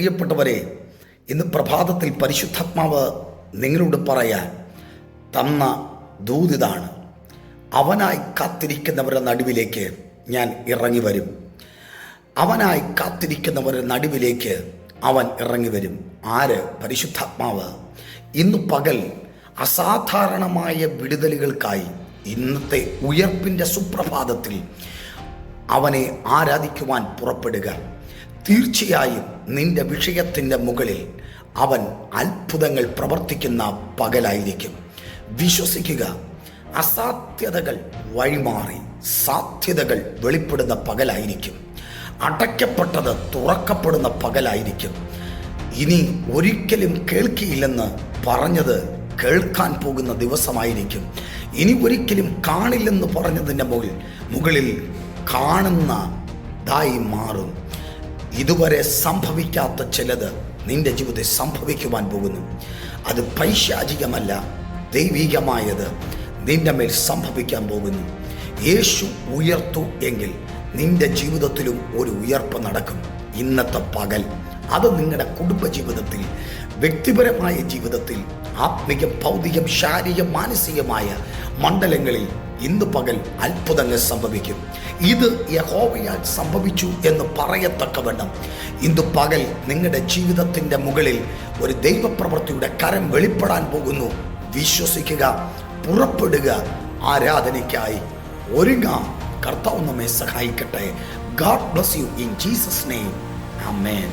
പ്രിയപ്പെട്ടവരെ, ഇന്ന് പ്രഭാതത്തിൽ പരിശുദ്ധാത്മാവ് നിങ്ങളോട് പറയാൻ തന്ന ദൂതിതാണ്. അവനായി കാത്തിരിക്കുന്നവരുടെ നടുവിലേക്ക് ഞാൻ ഇറങ്ങി വരും. അവനായി കാത്തിരിക്കുന്നവരുടെ നടുവിലേക്ക് അവൻ ഇറങ്ങി വരും. ആര്? പരിശുദ്ധാത്മാവ്. ഇന്ന് പകൽ അസാധാരണമായ വിടുതലുകൾക്കായി ഇന്നത്തെ ഉയർപ്പിൻ്റെ സുപ്രഭാതത്തിൽ അവനെ ആരാധിക്കുവാൻ പുറപ്പെടുക. തീർച്ചയായും നിന്റെ വിഷയത്തിൻ്റെ മുകളിൽ അവൻ അത്ഭുതങ്ങൾ പ്രവർത്തിക്കുന്ന പകലായിരിക്കും. വിശ്വസിക്കുക. അസാധ്യതകൾ വഴിമാറി സാധ്യതകൾ വെളിപ്പെടുന്ന പകലായിരിക്കും. അടയ്ക്കപ്പെട്ടത് തുറക്കപ്പെടുന്ന പകലായിരിക്കും. ഇനി ഒരിക്കലും കേൾക്കില്ലെന്ന് പറഞ്ഞത് കേൾക്കാൻ പോകുന്ന ദിവസമായിരിക്കും. ഇനി ഒരിക്കലും കാണില്ലെന്ന് പറഞ്ഞതിൻ്റെ മുകളിൽ കാണുന്നതായി മാറും. ഇതുവരെ സംഭവിക്കാത്ത ചിലത് നിന്റെ ജീവിതത്തിൽ സംഭവിക്കുവാൻ പോകുന്നു. അത് പൈശാചികമല്ല, ദൈവികമായത് നിന്റെ മേൽ സംഭവിക്കാൻ പോകുന്നു. യേശു ഉയർത്തു എങ്കിൽ നിന്റെ ജീവിതത്തിലും ഒരു ഉയർപ്പ് നടക്കും. ഇന്നത്തെ പകൽ അത് നിങ്ങളുടെ കുടുംബജീവിതത്തിൽ, വ്യക്തിപരമായ ജീവിതത്തിൽ, ആത്മികം, ഭൗതികം, ശാരീരികം, മാനസികമായ മണ്ഡലങ്ങളിൽ ഇന്ന് പകൽ അത്ഭുതങ്ങൾ സംഭവിക്കും. ഇത് യഹോവയാൽ സംഭവിച്ചു എന്ന് പറയത്തക്കവണ്ണം ഇന്ന് പകൽ നിങ്ങളുടെ ജീവിതത്തിൻ്റെ മുകളിൽ ഒരു ദൈവപ്രവൃത്തിയുടെ കരം വെളിപ്പെടാൻ പോകുന്നു. വിശ്വസിക്കുക, പുറപ്പെടുക, ആരാധനയ്ക്കായി ഒരുങ്ങാം. കർത്താവ് നമ്മെ സഹായിക്കട്ടെ. God bless you in Jesus name. Amen.